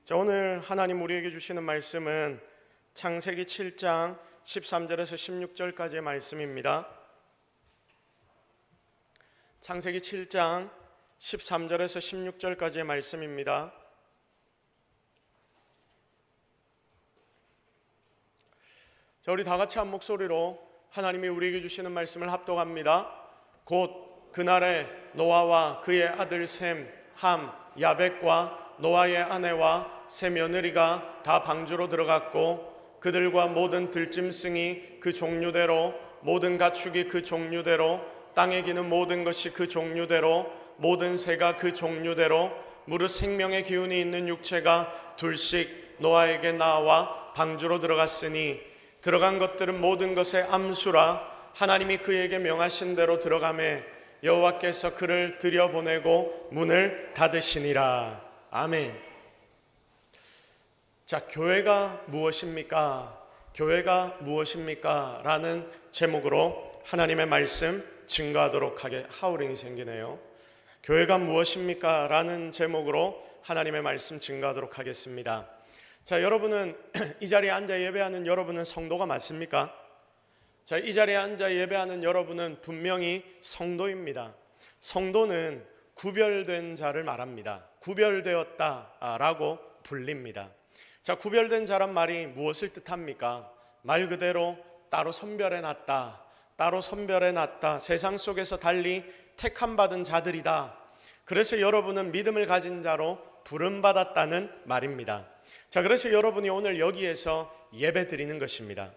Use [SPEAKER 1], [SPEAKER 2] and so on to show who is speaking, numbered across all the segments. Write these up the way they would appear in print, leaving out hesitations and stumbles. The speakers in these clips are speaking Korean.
[SPEAKER 1] 자, 오늘 하나님 우리에게 주시는 말씀은 창세기 7장 13절에서 16절까지의 말씀입니다. 창세기 7장 13절에서 16절까지의 말씀입니다. 자, 우리 다 같이 한 목소리로 하나님이 우리에게 주시는 말씀을 합독합니다. 곧 그날에 노아와 그의 아들 셈, 함, 야벳과 노아의 아내와 세 며느리가 다 방주로 들어갔고 그들과 모든 들짐승이 그 종류대로 모든 가축이 그 종류대로 땅에 기는 모든 것이 그 종류대로 모든 새가 그 종류대로 무릇 생명의 기운이 있는 육체가 둘씩 노아에게 나와 방주로 들어갔으니 들어간 것들은 모든 것의 암수라 하나님이 그에게 명하신 대로 들어가매 여호와께서 그를 들여보내고 문을 닫으시니라. 아멘. 자, 교회가 무엇입니까? 교회가 무엇입니까? 라는 제목으로 하나님의 말씀 증거하도록 하우링이 생기네요. 교회가 무엇입니까? 라는 제목으로 하나님의 말씀 증거하도록 하겠습니다. 자, 여러분은 이 자리에 앉아 예배하는 여러분은 성도가 맞습니까? 자, 이 자리에 앉아 예배하는 여러분은 분명히 성도입니다. 성도는 구별된 자를 말합니다. 구별되었다라고 불립니다. 자, 구별된 자란 말이 무엇을 뜻합니까? 말 그대로 따로 선별해놨다. 따로 선별해놨다. 세상 속에서 달리 택함받은 자들이다. 그래서 여러분은 믿음을 가진 자로 부름받았다는 말입니다. 자, 그래서 여러분이 오늘 여기에서 예배 드리는 것입니다.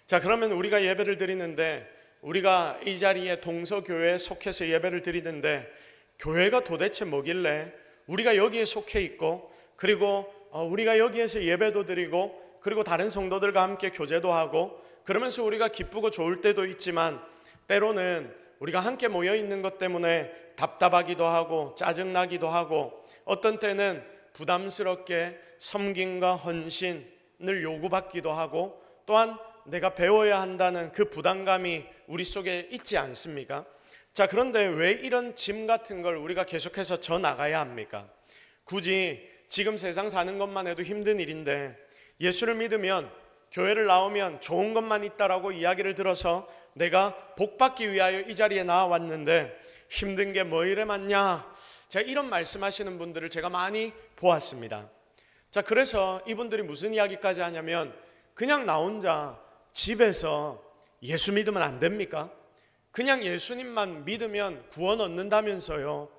[SPEAKER 1] 자, 그러면 우리가 예배를 드리는데 우리가 이 자리에 동서교회에 속해서 예배를 드리는데 교회가 도대체 뭐길래 우리가 여기에 속해 있고 그리고 우리가 여기에서 예배도 드리고 그리고 다른 성도들과 함께 교제도 하고 그러면서 우리가 기쁘고 좋을 때도 있지만 때로는 우리가 함께 모여 있는 것 때문에 답답하기도 하고 짜증나기도 하고 어떤 때는 부담스럽게 섬김과 헌신을 요구받기도 하고 또한 내가 배워야 한다는 그 부담감이 우리 속에 있지 않습니까? 자, 그런데 왜 이런 짐 같은 걸 우리가 계속해서 져 나가야 합니까? 굳이 지금 세상 사는 것만 해도 힘든 일인데 예수를 믿으면 교회를 나오면 좋은 것만 있다라고 이야기를 들어서 내가 복받기 위하여 이 자리에 나와왔는데 힘든 게 뭐 이래 많냐? 제가 이런 말씀하시는 분들을 제가 많이 보았습니다. 자, 그래서 이분들이 무슨 이야기까지 하냐면 그냥 나 혼자 집에서 예수 믿으면 안 됩니까? 그냥 예수님만 믿으면 구원 얻는다면서요.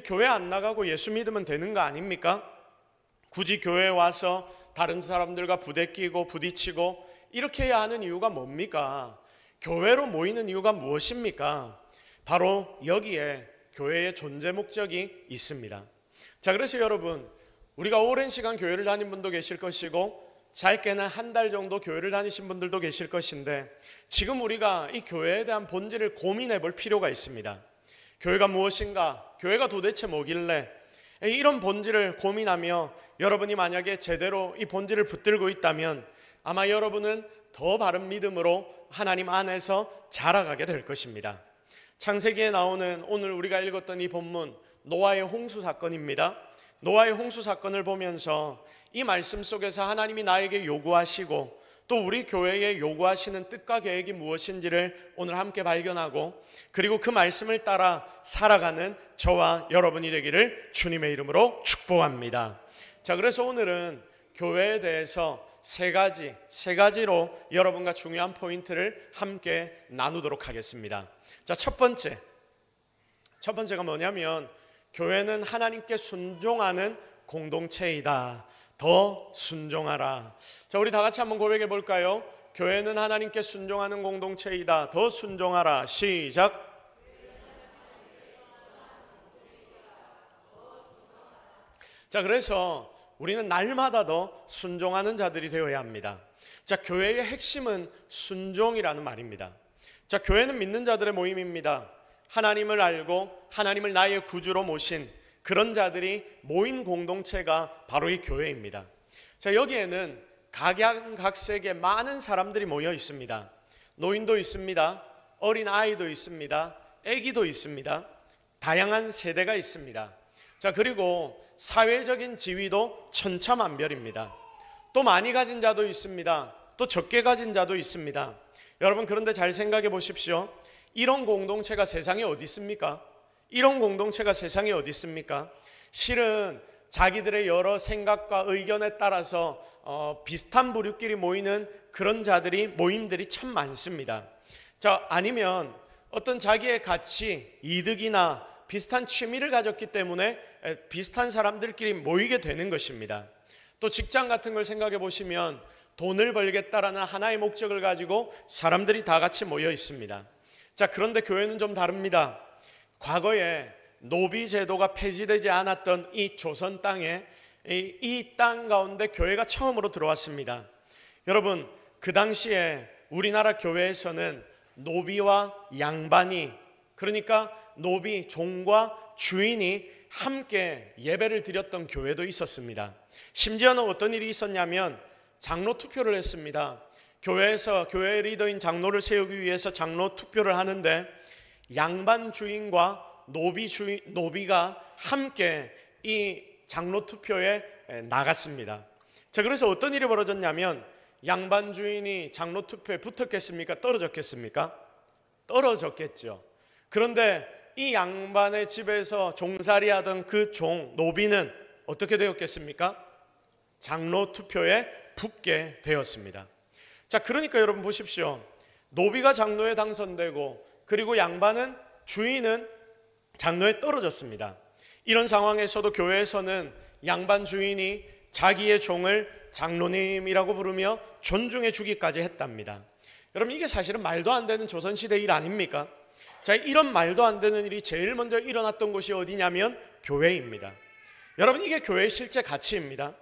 [SPEAKER 1] 교회 안 나가고 예수 믿으면 되는 거 아닙니까? 굳이 교회에 와서 다른 사람들과 부대끼고 부딪히고 이렇게 해야 하는 이유가 뭡니까? 교회로 모이는 이유가 무엇입니까? 바로 여기에 교회의 존재 목적이 있습니다. 자, 그래서 여러분, 우리가 오랜 시간 교회를 다닌 분도 계실 것이고 짧게는 한 달 정도 교회를 다니신 분들도 계실 것인데 지금 우리가 이 교회에 대한 본질을 고민해 볼 필요가 있습니다. 교회가 무엇인가? 교회가 도대체 뭐길래? 이런 본질을 고민하며 여러분이 만약에 제대로 이 본질을 붙들고 있다면 아마 여러분은 더 바른 믿음으로 하나님 안에서 자라가게 될 것입니다. 창세기에 나오는 오늘 우리가 읽었던 이 본문 노아의 홍수 사건입니다. 노아의 홍수 사건을 보면서 이 말씀 속에서 하나님이 나에게 요구하시고 또 우리 교회에 요구하시는 뜻과 계획이 무엇인지를 오늘 함께 발견하고 그리고 그 말씀을 따라 살아가는 저와 여러분이 되기를 주님의 이름으로 축복합니다. 자, 그래서 오늘은 교회에 대해서 세 가지로 여러분과 중요한 포인트를 함께 나누도록 하겠습니다. 자, 첫 번째가 뭐냐면 교회는 하나님께 순종하는 공동체이다. 더 순종하라. 자, 우리 다 같이 한번 고백해 볼까요? 교회는 하나님께 순종하는 공동체이다. 더 순종하라. 시작. 자, 그래서 우리는 날마다 더 순종하는 자들이 되어야 합니다. 자, 교회의 핵심은 순종이라는 말입니다. 자, 교회는 믿는 자들의 모임입니다. 하나님을 알고 하나님을 나의 구주로 모신 그런 자들이 모인 공동체가 바로 이 교회입니다. 자, 여기에는 각양각색의 많은 사람들이 모여 있습니다. 노인도 있습니다. 어린 아이도 있습니다. 아기도 있습니다. 다양한 세대가 있습니다. 자, 그리고 사회적인 지위도 천차만별입니다. 또 많이 가진 자도 있습니다. 또 적게 가진 자도 있습니다. 여러분, 그런데 잘 생각해 보십시오. 이런 공동체가 세상에 어디 있습니까? 이런 공동체가 세상에 어디 있습니까? 실은 자기들의 여러 생각과 의견에 따라서 비슷한 부류끼리 모이는 그런 모임들이 참 많습니다. 자, 아니면 어떤 자기의 가치, 이득이나 비슷한 취미를 가졌기 때문에 비슷한 사람들끼리 모이게 되는 것입니다. 또 직장 같은 걸 생각해 보시면 돈을 벌겠다라는 하나의 목적을 가지고 사람들이 다 같이 모여 있습니다. 자, 그런데 교회는 좀 다릅니다. 과거에 노비 제도가 폐지되지 않았던 이 조선 땅에 이 땅 가운데 교회가 처음으로 들어왔습니다. 여러분, 그 당시에 우리나라 교회에서는 노비와 양반이, 그러니까 노비, 종과 주인이 함께 예배를 드렸던 교회도 있었습니다. 심지어는 어떤 일이 있었냐면 장로 투표를 했습니다. 교회에서 교회 리더인 장로를 세우기 위해서 장로 투표를 하는데 양반 주인과 노비가 함께 이 장로 투표에 나갔습니다. 자, 그래서 어떤 일이 벌어졌냐면 양반 주인이 장로 투표에 붙었겠습니까? 떨어졌겠습니까? 떨어졌겠죠. 그런데 이 양반의 집에서 종살이하던 그 노비는 어떻게 되었겠습니까? 장로 투표에 붙게 되었습니다. 자, 그러니까 여러분 보십시오. 노비가 장로에 당선되고 그리고 주인은 장로에 떨어졌습니다. 이런 상황에서도 교회에서는 양반 주인이 자기의 종을 장로님이라고 부르며 존중해 주기까지 했답니다. 여러분, 이게 사실은 말도 안 되는 조선시대 일 아닙니까? 자, 이런 말도 안 되는 일이 제일 먼저 일어났던 곳이 어디냐면 교회입니다. 여러분, 이게 교회의 실제 가치입니다.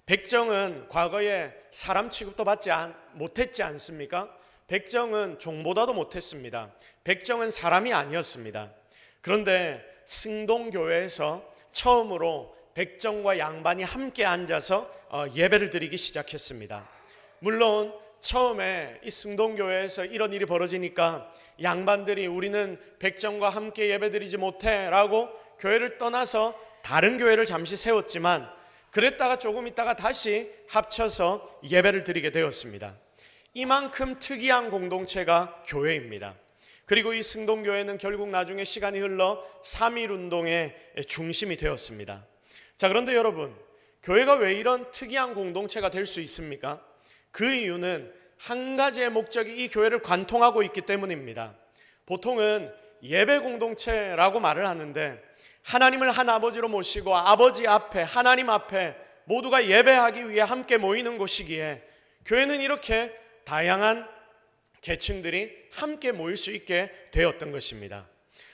[SPEAKER 1] 백정은 과거에 사람 취급도 받지 못했지 않습니까? 백정은 종보다도 못했습니다. 백정은 사람이 아니었습니다. 그런데 승동교회에서 처음으로 백정과 양반이 함께 앉아서 예배를 드리기 시작했습니다. 물론 처음에 이 승동교회에서 이런 일이 벌어지니까 양반들이 우리는 백정과 함께 예배드리지 못해 라고 교회를 떠나서 다른 교회를 잠시 세웠지만 그랬다가 조금 있다가 다시 합쳐서 예배를 드리게 되었습니다. 이만큼 특이한 공동체가 교회입니다. 그리고 이 승동교회는 결국 나중에 시간이 흘러 3.1운동의 중심이 되었습니다. 자, 그런데 여러분, 교회가 왜 이런 특이한 공동체가 될 수 있습니까? 그 이유는 한 가지의 목적이 이 교회를 관통하고 있기 때문입니다. 보통은 예배 공동체라고 말을 하는데 하나님을 한 아버지로 모시고 아버지 앞에, 하나님 앞에 모두가 예배하기 위해 함께 모이는 곳이기에 교회는 이렇게 다양한 계층들이 함께 모일 수 있게 되었던 것입니다.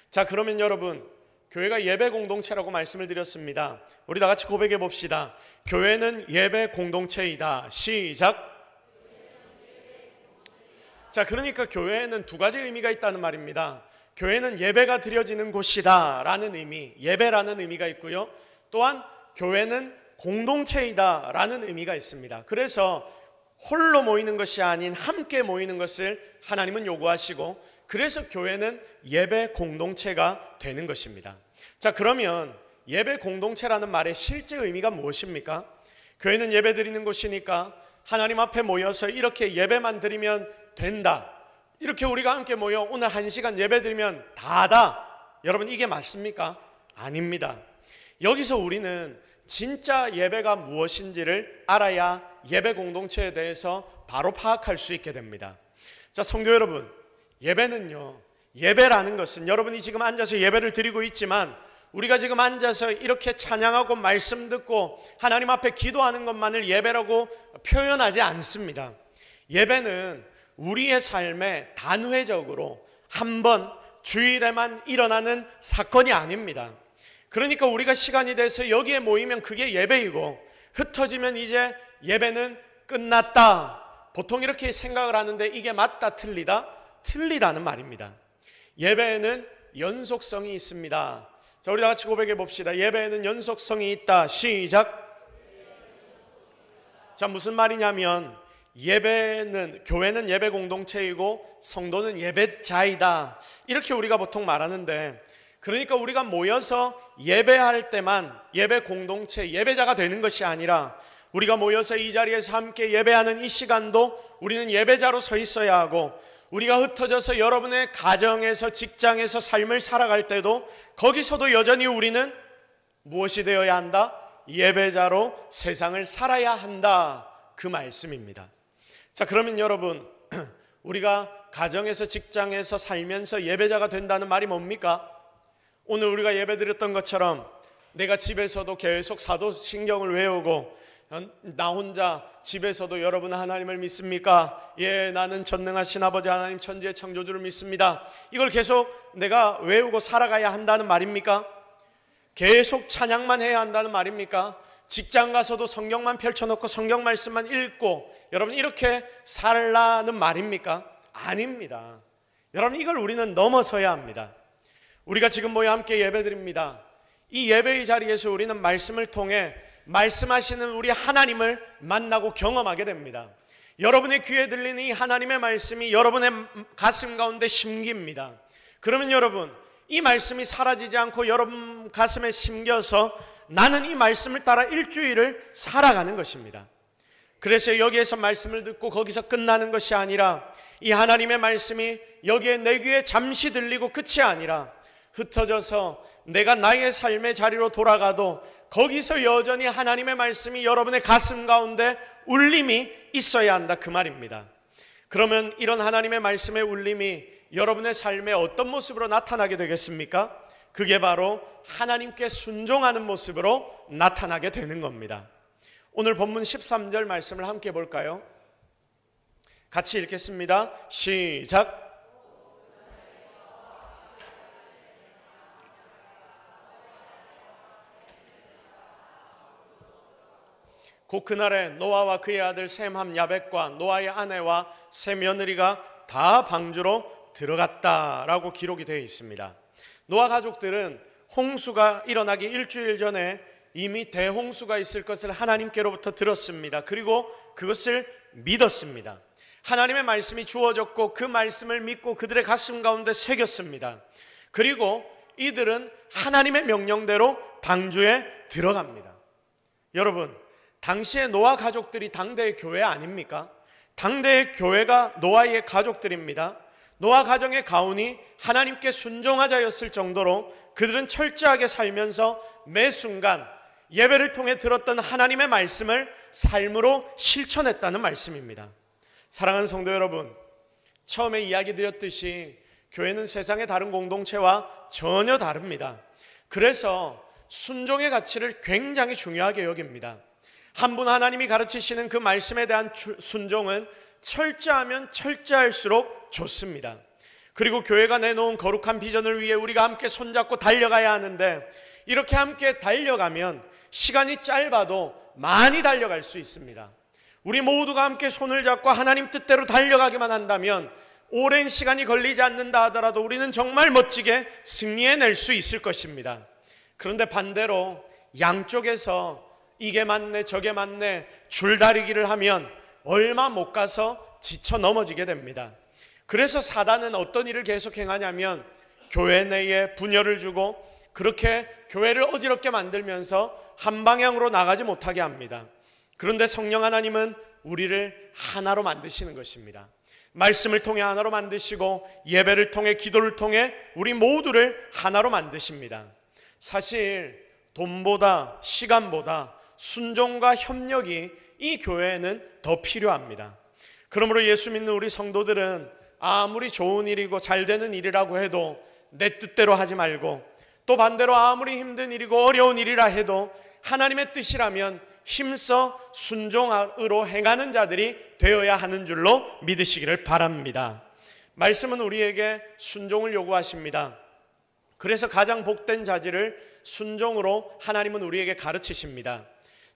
[SPEAKER 1] 자, 그러면 여러분, 교회가 예배 공동체라고 말씀을 드렸습니다. 우리 다 같이 고백해 봅시다. 교회는 예배 공동체이다. 시작. 자, 그러니까 교회에는 두 가지 의미가 있다는 말입니다. 교회는 예배가 드려지는 곳이다 라는 의미, 예배라는 의미가 있고요. 또한 교회는 공동체이다 라는 의미가 있습니다. 그래서 홀로 모이는 것이 아닌 함께 모이는 것을 하나님은 요구하시고, 그래서 교회는 예배 공동체가 되는 것입니다. 자, 그러면 예배 공동체라는 말의 실제 의미가 무엇입니까? 교회는 예배 드리는 곳이니까 하나님 앞에 모여서 이렇게 예배만 드리면 된다, 이렇게 우리가 함께 모여 오늘 1시간 예배 드리면 다다, 여러분 이게 맞습니까? 아닙니다. 여기서 우리는 진짜 예배가 무엇인지를 알아야 예배 공동체에 대해서 바로 파악할 수 있게 됩니다. 자, 성도 여러분, 예배라는 것은 여러분이 지금 앉아서 예배를 드리고 있지만 우리가 지금 앉아서 이렇게 찬양하고 말씀 듣고 하나님 앞에 기도하는 것만을 예배라고 표현하지 않습니다. 예배는 우리의 삶에 단회적으로 한 번 주일에만 일어나는 사건이 아닙니다. 그러니까 우리가 시간이 돼서 여기에 모이면 그게 예배이고 흩어지면 이제 예배는 끝났다, 보통 이렇게 생각을 하는데 이게 맞다 틀리다? 틀리다는 말입니다. 예배에는 연속성이 있습니다. 자, 우리 다 같이 고백해 봅시다. 예배에는 연속성이 있다. 시작. 자, 무슨 말이냐면 교회는 예배 공동체이고 성도는 예배자이다, 이렇게 우리가 보통 말하는데, 그러니까 우리가 모여서 예배할 때만 예배 공동체, 예배자가 되는 것이 아니라 우리가 모여서 이 자리에서 함께 예배하는 이 시간도 우리는 예배자로 서 있어야 하고, 우리가 흩어져서 여러분의 가정에서, 직장에서 삶을 살아갈 때도 거기서도 여전히 우리는 무엇이 되어야 한다? 예배자로 세상을 살아야 한다, 그 말씀입니다. 자, 그러면 여러분, 우리가 가정에서, 직장에서 살면서 예배자가 된다는 말이 뭡니까? 오늘 우리가 예배드렸던 것처럼 내가 집에서도 계속 사도신경을 외우고, 나 혼자 집에서도 여러분 하나님을 믿습니까? 예, 나는 전능하신 아버지 하나님 천지의 창조주를 믿습니다. 이걸 계속 내가 외우고 살아가야 한다는 말입니까? 계속 찬양만 해야 한다는 말입니까? 직장 가서도 성경만 펼쳐놓고 성경 말씀만 읽고 여러분 이렇게 살라는 말입니까? 아닙니다. 여러분, 이걸 우리는 넘어서야 합니다. 우리가 지금 모여 함께 예배드립니다. 이 예배의 자리에서 우리는 말씀을 통해 말씀하시는 우리 하나님을 만나고 경험하게 됩니다. 여러분의 귀에 들리는 이 하나님의 말씀이 여러분의 가슴 가운데 심깁니다. 그러면 여러분, 이 말씀이 사라지지 않고 여러분 가슴에 심겨서 나는 이 말씀을 따라 일주일을 살아가는 것입니다. 그래서 여기에서 말씀을 듣고 거기서 끝나는 것이 아니라 이 하나님의 말씀이 여기에 내 귀에 잠시 들리고 끝이 아니라 흩어져서 내가 나의 삶의 자리로 돌아가도 거기서 여전히 하나님의 말씀이 여러분의 가슴 가운데 울림이 있어야 한다, 그 말입니다. 그러면 이런 하나님의 말씀의 울림이 여러분의 삶에 어떤 모습으로 나타나게 되겠습니까? 그게 바로 하나님께 순종하는 모습으로 나타나게 되는 겁니다. 오늘 본문 13절 말씀을 함께 볼까요? 같이 읽겠습니다. 시작. 곧 그날에 노아와 그의 아들 셈함 야벳과 노아의 아내와 세 며느리가 다 방주로 들어갔다라고 기록이 되어 있습니다. 노아 가족들은 홍수가 일어나기 일주일 전에 이미 대홍수가 있을 것을 하나님께로부터 들었습니다. 그리고 그것을 믿었습니다. 하나님의 말씀이 주어졌고 그 말씀을 믿고 그들의 가슴 가운데 새겼습니다. 그리고 이들은 하나님의 명령대로 방주에 들어갑니다. 여러분, 당시에 노아 가족들이 당대의 교회 아닙니까? 당대의 교회가 노아의 가족들입니다. 노아 가정의 가훈이 하나님께 순종하자였을 정도로 그들은 철저하게 살면서 매 순간 예배를 통해 들었던 하나님의 말씀을 삶으로 실천했다는 말씀입니다. 사랑하는 성도 여러분, 처음에 이야기 드렸듯이 교회는 세상의 다른 공동체와 전혀 다릅니다. 그래서 순종의 가치를 굉장히 중요하게 여깁니다. 한 분 하나님이 가르치시는 그 말씀에 대한 순종은 철저하면 철저할수록 좋습니다. 그리고 교회가 내놓은 거룩한 비전을 위해 우리가 함께 손잡고 달려가야 하는데, 이렇게 함께 달려가면 시간이 짧아도 많이 달려갈 수 있습니다. 우리 모두가 함께 손을 잡고 하나님 뜻대로 달려가기만 한다면 오랜 시간이 걸리지 않는다 하더라도 우리는 정말 멋지게 승리해낼 수 있을 것입니다. 그런데 반대로 양쪽에서 이게 맞네 저게 맞네 줄다리기를 하면 얼마 못 가서 지쳐 넘어지게 됩니다. 그래서 사단은 어떤 일을 계속 행하냐면 교회 내에 분열을 주고 그렇게 교회를 어지럽게 만들면서 한 방향으로 나가지 못하게 합니다. 그런데 성령 하나님은 우리를 하나로 만드시는 것입니다. 말씀을 통해 하나로 만드시고 예배를 통해 기도를 통해 우리 모두를 하나로 만드십니다. 사실 돈보다 시간보다 순종과 협력이 이 교회에는 더 필요합니다. 그러므로 예수 믿는 우리 성도들은 아무리 좋은 일이고 잘 되는 일이라고 해도 내 뜻대로 하지 말고, 또 반대로 아무리 힘든 일이고 어려운 일이라 해도 하나님의 뜻이라면 힘써 순종으로 행하는 자들이 되어야 하는 줄로 믿으시기를 바랍니다. 말씀은 우리에게 순종을 요구하십니다. 그래서 가장 복된 자질을 순종으로 하나님은 우리에게 가르치십니다.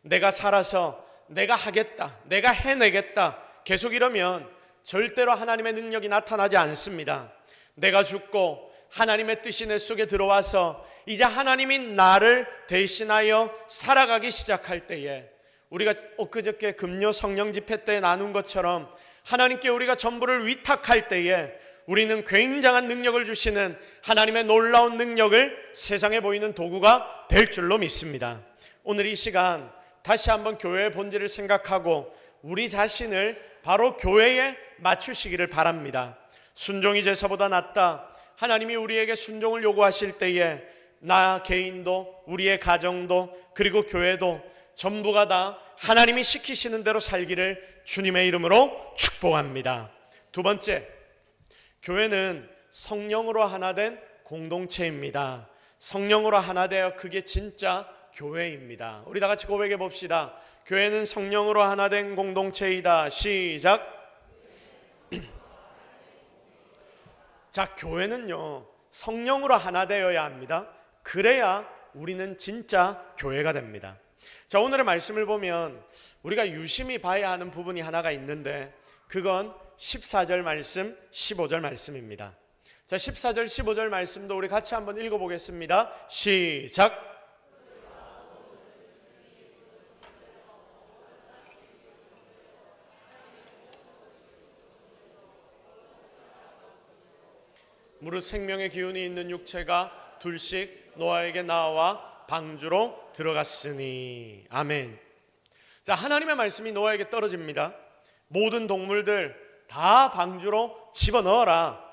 [SPEAKER 1] 내가 살아서 내가 하겠다, 내가 해내겠다 계속 이러면 절대로 하나님의 능력이 나타나지 않습니다. 내가 죽고 하나님의 뜻이 내 속에 들어와서 이제 하나님이 나를 대신하여 살아가기 시작할 때에, 우리가 엊그저께 금요 성령 집회 때 나눈 것처럼 하나님께 우리가 전부를 위탁할 때에 우리는 굉장한 능력을 주시는 하나님의 놀라운 능력을 세상에 보이는 도구가 될 줄로 믿습니다. 오늘 이 시간 다시 한번 교회의 본질을 생각하고 우리 자신을 바로 교회에 맞추시기를 바랍니다. 순종이 제사보다 낫다. 하나님이 우리에게 순종을 요구하실 때에 나 개인도 우리의 가정도 그리고 교회도 전부가 다 하나님이 시키시는 대로 살기를 주님의 이름으로 축복합니다. 두 번째, 교회는 성령으로 하나 된 공동체입니다. 성령으로 하나 되어 그게 진짜 교회입니다. 우리 다 같이 고백해 봅시다. 교회는 성령으로 하나 된 공동체이다. 시작. 자, 교회는요 성령으로 하나 되어야 합니다. 그래야 우리는 진짜 교회가 됩니다. 자, 오늘의 말씀을 보면 우리가 유심히 봐야 하는 부분이 하나가 있는데 그건 14절 말씀, 15절 말씀입니다. 자, 14절, 15절 말씀도 우리 같이 한번 읽어보겠습니다. 시작. 무릇 생명의 기운이 있는 육체가 둘씩 노아에게 나와 방주로 들어갔으니. 아멘. 자, 하나님의 말씀이 노아에게 떨어집니다. 모든 동물들 다 방주로 집어넣어라.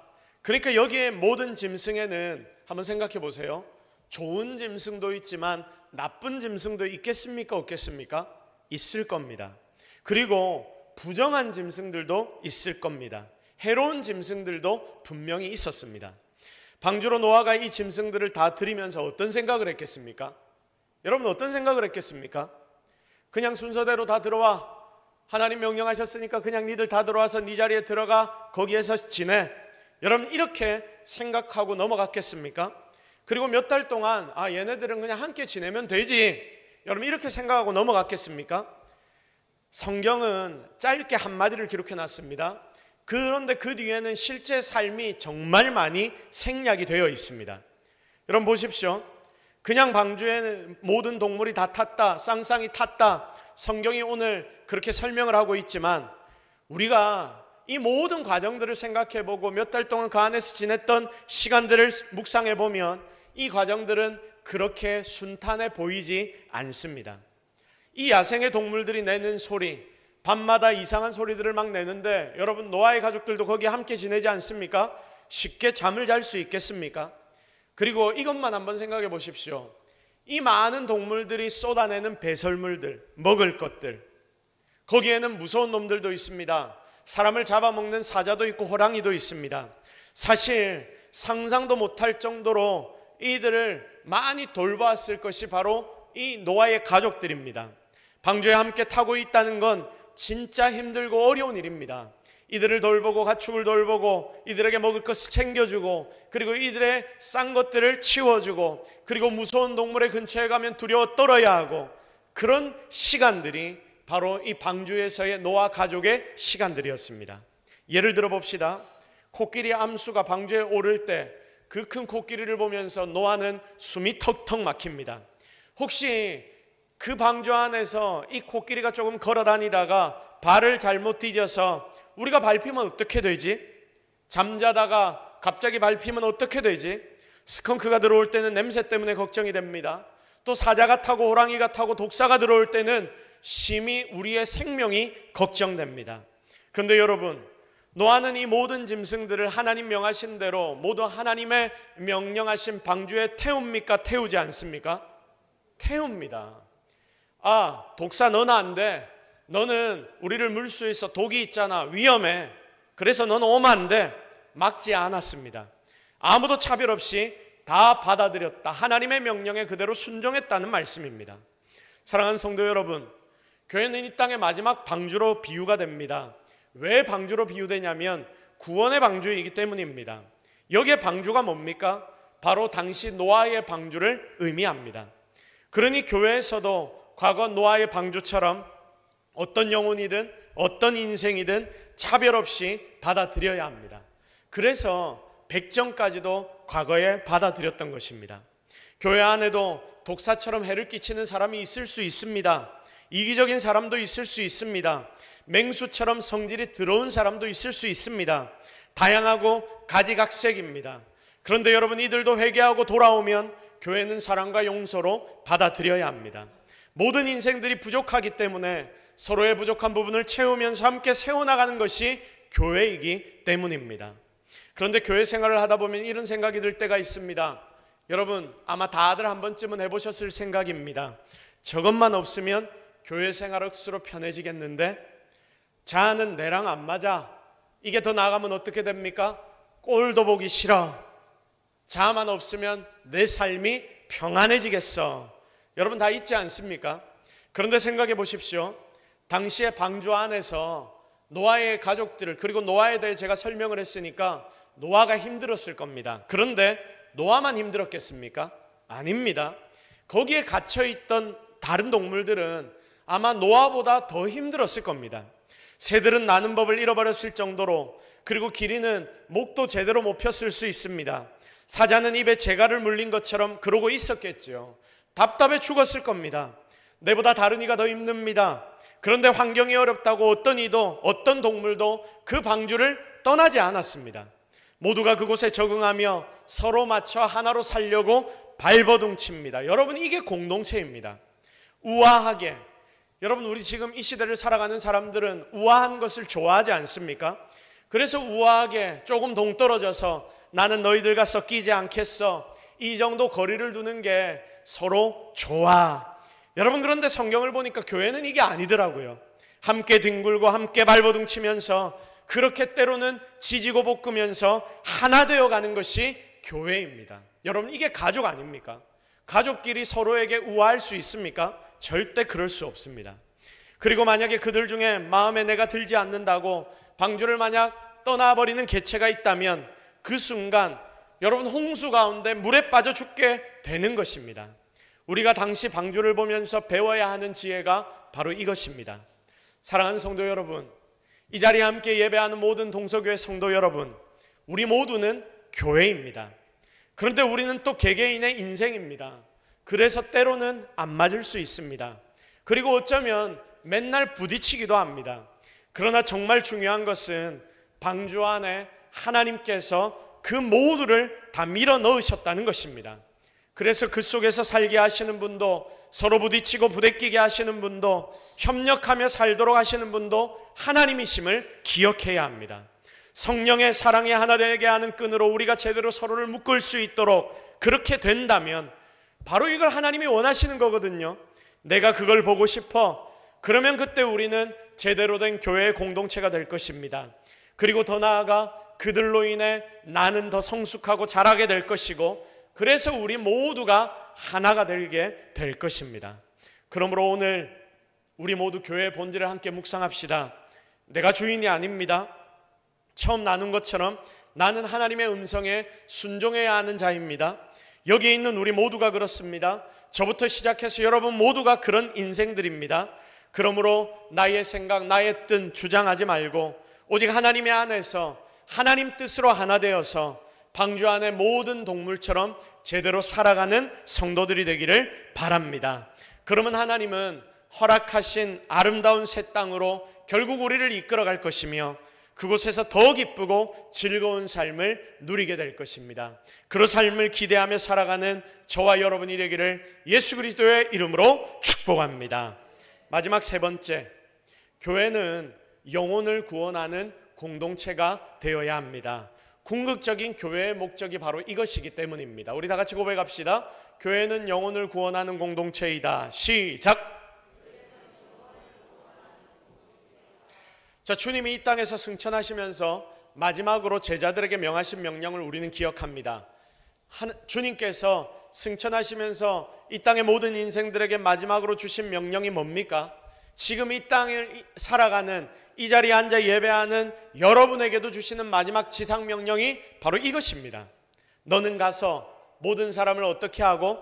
[SPEAKER 1] 그러니까 여기에 모든 짐승에는 한번 생각해 보세요. 좋은 짐승도 있지만 나쁜 짐승도 있겠습니까? 없겠습니까? 있을 겁니다. 그리고 부정한 짐승들도 있을 겁니다. 해로운 짐승들도 분명히 있었습니다. 방주로 노아가 이 짐승들을 다 들이면서 어떤 생각을 했겠습니까? 여러분 어떤 생각을 했겠습니까? 그냥 순서대로 다 들어와. 하나님 명령하셨으니까 그냥 니들 다 들어와서 네 자리에 들어가 거기에서 지내. 여러분 이렇게 생각하고 넘어갔겠습니까? 그리고 몇 달 동안 얘네들은 그냥 함께 지내면 되지. 여러분 이렇게 생각하고 넘어갔겠습니까? 성경은 짧게 한마디를 기록해 놨습니다. 그런데 그 뒤에는 실제 삶이 정말 많이 생략이 되어 있습니다. 여러분 보십시오. 그냥 방주에는 모든 동물이 다 탔다, 쌍쌍이 탔다, 성경이 오늘 그렇게 설명을 하고 있지만 우리가 이 모든 과정들을 생각해보고 몇 달 동안 그 안에서 지냈던 시간들을 묵상해보면 이 과정들은 그렇게 순탄해 보이지 않습니다. 이 야생의 동물들이 내는 소리, 밤마다 이상한 소리들을 막 내는데 여러분 노아의 가족들도 거기에 함께 지내지 않습니까? 쉽게 잠을 잘 수 있겠습니까? 그리고 이것만 한번 생각해 보십시오. 이 많은 동물들이 쏟아내는 배설물들, 먹을 것들, 거기에는 무서운 놈들도 있습니다. 사람을 잡아먹는 사자도 있고 호랑이도 있습니다. 사실 상상도 못할 정도로 이들을 많이 돌보았을 것이 바로 이 노아의 가족들입니다. 방주에 함께 타고 있다는 건 진짜 힘들고 어려운 일입니다. 이들을 돌보고 가축을 돌보고 이들에게 먹을 것을 챙겨주고 그리고 이들의 싼 것들을 치워주고 그리고 무서운 동물의 근처에 가면 두려워 떨어야 하고 그런 시간들이 바로 이 방주에서의 노아 가족의 시간들이었습니다. 예를 들어 봅시다. 코끼리 암수가 방주에 오를 때 그 큰 코끼리를 보면서 노아는 숨이 턱턱 막힙니다. 혹시 그 방주 안에서 이 코끼리가 조금 걸어 다니다가 발을 잘못 디뎌서 우리가 밟히면 어떻게 되지? 잠자다가 갑자기 밟히면 어떻게 되지? 스컹크가 들어올 때는 냄새 때문에 걱정이 됩니다. 또 사자가 타고 호랑이가 타고 독사가 들어올 때는 심히 우리의 생명이 걱정됩니다. 그런데 여러분, 노아는 이 모든 짐승들을 하나님 명하신 대로 모두 하나님의 명령하신 방주에 태웁니까? 태우지 않습니까? 태웁니다. 독사 너는 안 돼. 너는 우리를 물 수 있어. 독이 있잖아. 위험해. 그래서 너는 오면 안 돼. 막지 않았습니다. 아무도 차별 없이 다 받아들였다. 하나님의 명령에 그대로 순종했다는 말씀입니다. 사랑하는 성도 여러분, 교회는 이 땅의 마지막 방주로 비유가 됩니다. 왜 방주로 비유되냐면 구원의 방주이기 때문입니다. 여기에 방주가 뭡니까? 바로 당시 노아의 방주를 의미합니다. 그러니 교회에서도 과거 노아의 방주처럼 어떤 영혼이든 어떤 인생이든 차별 없이 받아들여야 합니다. 그래서 백정까지도 과거에 받아들였던 것입니다. 교회 안에도 독사처럼 해를 끼치는 사람이 있을 수 있습니다. 이기적인 사람도 있을 수 있습니다. 맹수처럼 성질이 더러운 사람도 있을 수 있습니다. 다양하고 가지각색입니다. 그런데 여러분, 이들도 회개하고 돌아오면 교회는 사랑과 용서로 받아들여야 합니다. 모든 인생들이 부족하기 때문에 서로의 부족한 부분을 채우면서 함께 세워나가는 것이 교회이기 때문입니다. 그런데 교회 생활을 하다 보면 이런 생각이 들 때가 있습니다. 여러분, 아마 다들 한 번쯤은 해보셨을 생각입니다. 저것만 없으면 교회 생활 억수로 편해지겠는데, 자는 내랑 안 맞아. 이게 더 나아가면 어떻게 됩니까? 꼴도 보기 싫어. 자만 없으면 내 삶이 평안해지겠어. 여러분 다 있지 않습니까? 그런데 생각해 보십시오. 당시에 방주 안에서 노아의 가족들을, 그리고 노아에 대해 제가 설명을 했으니까 노아가 힘들었을 겁니다. 그런데 노아만 힘들었겠습니까? 아닙니다. 거기에 갇혀있던 다른 동물들은 아마 노아보다 더 힘들었을 겁니다. 새들은 나는 법을 잃어버렸을 정도로, 그리고 기린은 목도 제대로 못 폈을 수 있습니다. 사자는 입에 재갈을 물린 것처럼 그러고 있었겠죠. 답답해 죽었을 겁니다. 내보다 다른 이가 더 힘듭니다. 그런데 환경이 어렵다고 어떤 이도, 어떤 동물도 그 방주를 떠나지 않았습니다. 모두가 그곳에 적응하며 서로 맞춰 하나로 살려고 발버둥칩니다. 여러분, 이게 공동체입니다. 우아하게, 여러분, 우리 지금 이 시대를 살아가는 사람들은 우아한 것을 좋아하지 않습니까? 그래서 우아하게 조금 동떨어져서 나는 너희들과 섞이지 않겠어, 이 정도 거리를 두는 게 서로 좋아. 여러분, 그런데 성경을 보니까 교회는 이게 아니더라고요. 함께 뒹굴고 함께 발버둥치면서, 그렇게 때로는 지지고 볶으면서 하나 되어가는 것이 교회입니다. 여러분, 이게 가족 아닙니까? 가족끼리 서로에게 우아할 수 있습니까? 절대 그럴 수 없습니다. 그리고 만약에 그들 중에 마음에 내가 들지 않는다고 방주를 만약 떠나버리는 개체가 있다면 그 순간 여러분, 홍수 가운데 물에 빠져 죽게 되는 것입니다. 우리가 당시 방주를 보면서 배워야 하는 지혜가 바로 이것입니다. 사랑하는 성도 여러분, 이 자리에 함께 예배하는 모든 동서교회 성도 여러분, 우리 모두는 교회입니다. 그런데 우리는 또 개개인의 인생입니다. 그래서 때로는 안 맞을 수 있습니다. 그리고 어쩌면 맨날 부딪히기도 합니다. 그러나 정말 중요한 것은 방주 안에 하나님께서 그 모두를 다 밀어 넣으셨다는 것입니다. 그래서 그 속에서 살게 하시는 분도, 서로 부딪히고 부대끼게 하시는 분도, 협력하며 살도록 하시는 분도 하나님이심을 기억해야 합니다. 성령의 사랑에 하나 되게 하는 끈으로 우리가 제대로 서로를 묶을 수 있도록 그렇게 된다면 바로 이걸 하나님이 원하시는 거거든요. 내가 그걸 보고 싶어. 그러면 그때 우리는 제대로 된 교회의 공동체가 될 것입니다. 그리고 더 나아가 그들로 인해 나는 더 성숙하고 자라게 될 것이고, 그래서 우리 모두가 하나가 되게 될 것입니다. 그러므로 오늘 우리 모두 교회의 본질을 함께 묵상합시다. 내가 주인이 아닙니다. 처음 나눈 것처럼 나는 하나님의 음성에 순종해야 하는 자입니다. 여기에 있는 우리 모두가 그렇습니다. 저부터 시작해서 여러분 모두가 그런 인생들입니다. 그러므로 나의 생각, 나의 뜻 주장하지 말고 오직 하나님의 안에서 하나님 뜻으로 하나 되어서 방주 안의 모든 동물처럼 제대로 살아가는 성도들이 되기를 바랍니다. 그러면 하나님은 허락하신 아름다운 새 땅으로 결국 우리를 이끌어갈 것이며 그곳에서 더 기쁘고 즐거운 삶을 누리게 될 것입니다. 그 삶을 기대하며 살아가는 저와 여러분이 되기를 예수 그리스도의 이름으로 축복합니다. 마지막 세 번째, 교회는 영혼을 구원하는 공동체가 되어야 합니다. 궁극적인 교회의 목적이 바로 이것이기 때문입니다. 우리 다 같이 고백합시다. 교회는 영혼을 구원하는 공동체이다. 시작! 자, 주님이 이 땅에서 승천하시면서 마지막으로 제자들에게 명하신 명령을 우리는 기억합니다. 주님께서 승천하시면서 이 땅의 모든 인생들에게 마지막으로 주신 명령이 뭡니까? 지금 이 땅을 살아가는, 이 자리에 앉아 예배하는 여러분에게도 주시는 마지막 지상 명령이 바로 이것입니다. 너는 가서 모든 사람을 어떻게 하고?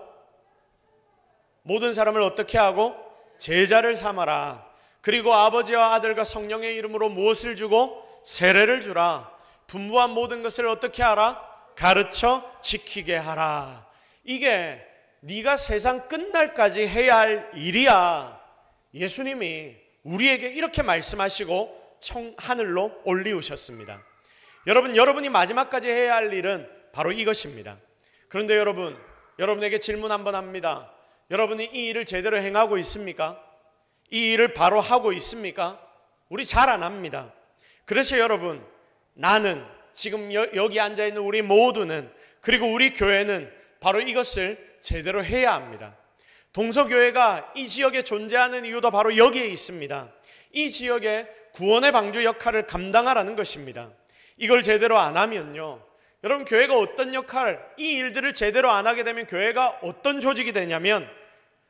[SPEAKER 1] 모든 사람을 어떻게 하고? 제자를 삼아라. 그리고 아버지와 아들과 성령의 이름으로 무엇을 주고? 세례를 주라. 분부한 모든 것을 어떻게 하라? 가르쳐 지키게 하라. 이게 네가 세상 끝날까지 해야 할 일이야. 예수님이 우리에게 이렇게 말씀하시고 하늘로 올리우셨습니다. 여러분이 마지막까지 해야 할 일은 바로 이것입니다. 그런데 여러분에게 질문 한번 합니다. 여러분이 이 일을 제대로 행하고 있습니까? 이 일을 바로 하고 있습니까? 우리 잘 안 합니다. 그래서 여러분, 나는 지금 여기 앉아있는 우리 모두는, 그리고 우리 교회는 바로 이것을 제대로 해야 합니다. 동서교회가 이 지역에 존재하는 이유도 바로 여기에 있습니다. 이 지역의 구원의 방주 역할을 감당하라는 것입니다. 이걸 제대로 안 하면요, 여러분, 교회가 어떤 이 일들을 제대로 안 하게 되면 교회가 어떤 조직이 되냐면,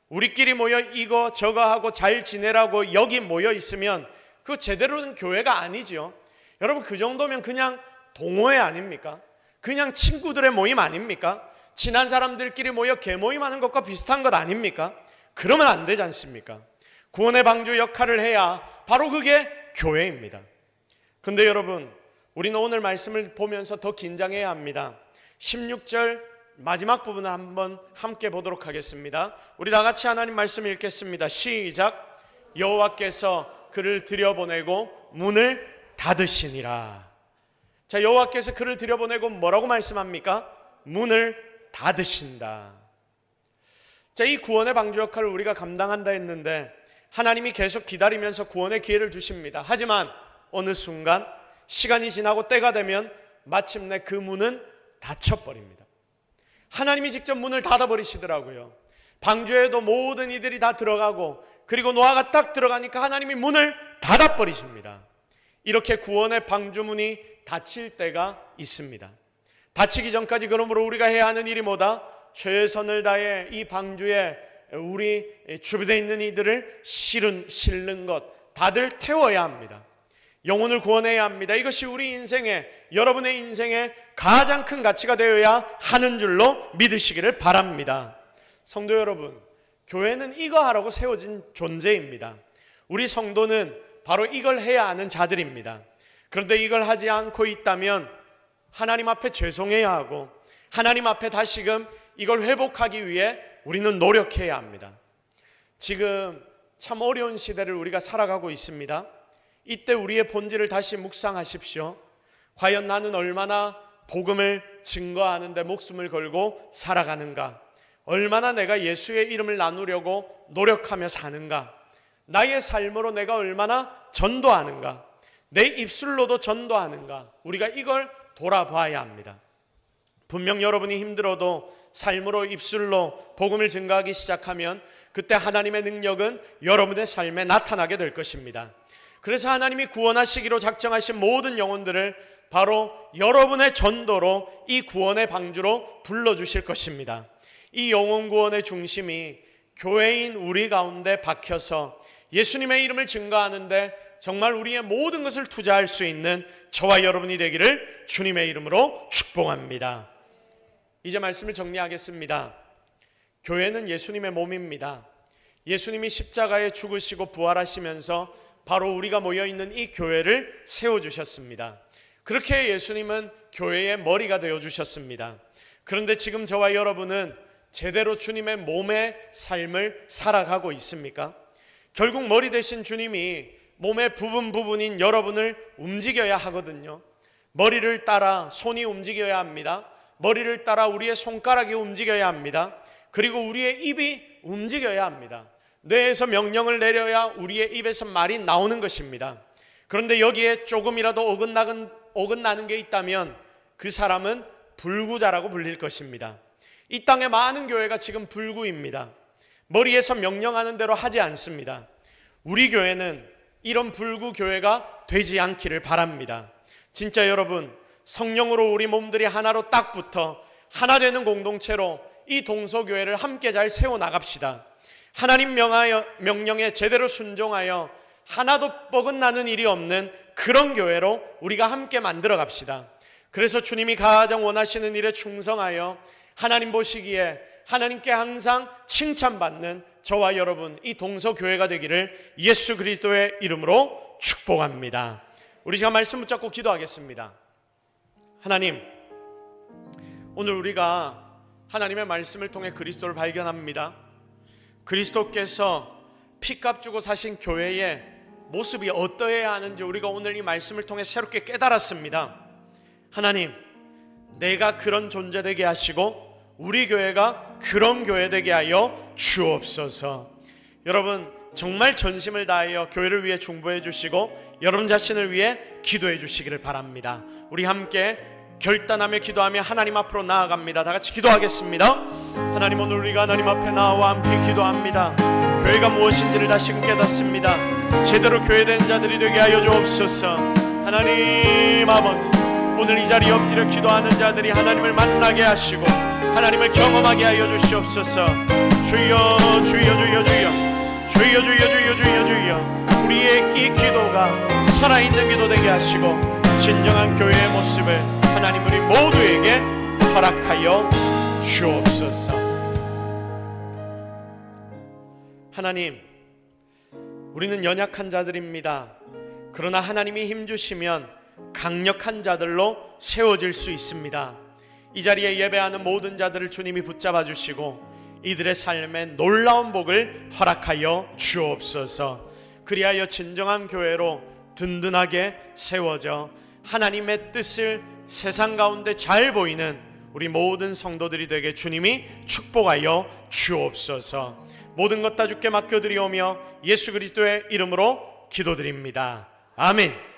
[SPEAKER 1] 우리끼리 모여 이거 저거 하고 잘 지내라고 여기 모여 있으면 그 제대로 된 교회가 아니죠. 여러분, 그 정도면 그냥 동호회 아닙니까? 그냥 친구들의 모임 아닙니까? 친한 사람들끼리 모여 개모임하는 것과 비슷한 것 아닙니까? 그러면 안 되지 않습니까? 구원의 방주 역할을 해야 바로 그게 교회입니다. 근데 여러분, 우리는 오늘 말씀을 보면서 더 긴장해야 합니다. 16절 마지막 부분을 한번 함께 보도록 하겠습니다. 우리 다 같이 하나님 말씀 읽겠습니다. 시작. 여호와께서 그를 들여보내고 문을 닫으시니라. 자, 여호와께서 그를 들여보내고 뭐라고 말씀합니까? 문을 닫으신다. 자, 이 구원의 방주 역할을 우리가 감당한다 했는데 하나님이 계속 기다리면서 구원의 기회를 주십니다. 하지만 어느 순간 시간이 지나고 때가 되면 마침내 그 문은 닫혀버립니다. 하나님이 직접 문을 닫아버리시더라고요. 방주에도 모든 이들이 다 들어가고, 그리고 노아가 딱 들어가니까 하나님이 문을 닫아버리십니다. 이렇게 구원의 방주문이 닫힐 때가 있습니다. 닫히기 전까지 그러므로 우리가 해야 하는 일이 뭐다? 최선을 다해 이 방주에 우리 주변에 있는 이들을 실는 것 다들 태워야 합니다. 영혼을 구원해야 합니다. 이것이 우리 인생에, 여러분의 인생에 가장 큰 가치가 되어야 하는 줄로 믿으시기를 바랍니다. 성도 여러분, 교회는 이거 하라고 세워진 존재입니다. 우리 성도는 바로 이걸 해야 하는 자들입니다. 그런데 이걸 하지 않고 있다면 하나님 앞에 죄송해야 하고, 하나님 앞에 다시금 이걸 회복하기 위해 우리는 노력해야 합니다. 지금 참 어려운 시대를 우리가 살아가고 있습니다. 이때 우리의 본질을 다시 묵상하십시오. 과연 나는 얼마나 복음을 증거하는 데 목숨을 걸고 살아가는가? 얼마나 내가 예수의 이름을 나누려고 노력하며 사는가? 나의 삶으로 내가 얼마나 전도하는가? 내 입술로도 전도하는가? 우리가 이걸 돌아봐야 합니다. 분명 여러분이 힘들어도 삶으로, 입술로 복음을 증거하기 시작하면 그때 하나님의 능력은 여러분의 삶에 나타나게 될 것입니다. 그래서 하나님이 구원하시기로 작정하신 모든 영혼들을 바로 여러분의 전도로 이 구원의 방주로 불러주실 것입니다. 이 영혼 구원의 중심이 교회인 우리 가운데 박혀서 예수님의 이름을 증거하는데 정말 우리의 모든 것을 투자할 수 있는 저와 여러분이 되기를 주님의 이름으로 축복합니다. 이제 말씀을 정리하겠습니다. 교회는 예수님의 몸입니다. 예수님이 십자가에 죽으시고 부활하시면서 바로 우리가 모여있는 이 교회를 세워주셨습니다. 그렇게 예수님은 교회의 머리가 되어주셨습니다. 그런데 지금 저와 여러분은 제대로 주님의 몸의 삶을 살아가고 있습니까? 결국 머리 되신 주님이 몸의 부분인 여러분을 움직여야 하거든요. 머리를 따라 손이 움직여야 합니다. 머리를 따라 우리의 손가락이 움직여야 합니다. 그리고 우리의 입이 움직여야 합니다. 뇌에서 명령을 내려야 우리의 입에서 말이 나오는 것입니다. 그런데 여기에 조금이라도 어긋나는 게 있다면 그 사람은 불구자라고 불릴 것입니다. 이 땅의 많은 교회가 지금 불구입니다. 머리에서 명령하는 대로 하지 않습니다. 우리 교회는 이런 불구 교회가 되지 않기를 바랍니다. 진짜 여러분, 성령으로 우리 몸들이 하나로 딱 붙어 하나 되는 공동체로 이 동서교회를 함께 잘 세워나갑시다. 하나님 명령에 제대로 순종하여 하나도 어긋나는 일이 없는 그런 교회로 우리가 함께 만들어 갑시다. 그래서 주님이 가장 원하시는 일에 충성하여 하나님 보시기에 하나님께 항상 칭찬받는 저와 여러분 이 동서교회가 되기를 예수 그리스도의 이름으로 축복합니다. 우리 시간 말씀 붙잡고 기도하겠습니다. 하나님, 오늘 우리가 하나님의 말씀을 통해 그리스도를 발견합니다. 그리스도께서 피값 주고 사신 교회의 모습이 어떠해야 하는지 우리가 오늘 이 말씀을 통해 새롭게 깨달았습니다. 하나님, 내가 그런 존재 되게 하시고 우리 교회가 그런 교회 되게 하여 주옵소서. 여러분 정말 전심을 다하여 교회를 위해 중보해 주시고 여러분 자신을 위해 기도해 주시기를 바랍니다. 우리 함께 결단하며 기도하며 하나님 앞으로 나아갑니다. 다 같이 기도하겠습니다. 하나님, 오늘 우리가 하나님 앞에 나와 함께 기도합니다. 교회가 무엇인지를 다시금 깨닫습니다. 제대로 교회된 자들이 되게 하여 주옵소서. 하나님 아버지, 오늘 이 자리에 엎드려 기도하는 자들이 하나님을 만나게 하시고 하나님을 경험하게 하여 주시옵소서. 주여 주여 주여 주여 주여 주여 주여 주여 주여. 우리의 이 기도가 살아있는 기도 되게 하시고 진정한 교회의 모습을 하나님 우리 모두에게 허락하여 주옵소서. 하나님, 우리는 연약한 자들입니다. 그러나 하나님이 힘주시면 강력한 자들로 세워질 수 있습니다. 이 자리에 예배하는 모든 자들을 주님이 붙잡아 주시고 이들의 삶에 놀라운 복을 허락하여 주옵소서. 그리하여 진정한 교회로 든든하게 세워져 하나님의 뜻을 세상 가운데 잘 보이는 우리 모든 성도들이 되게 주님이 축복하여 주옵소서. 모든 것 다 주께 맡겨드리오며 예수 그리스도의 이름으로 기도드립니다. 아멘.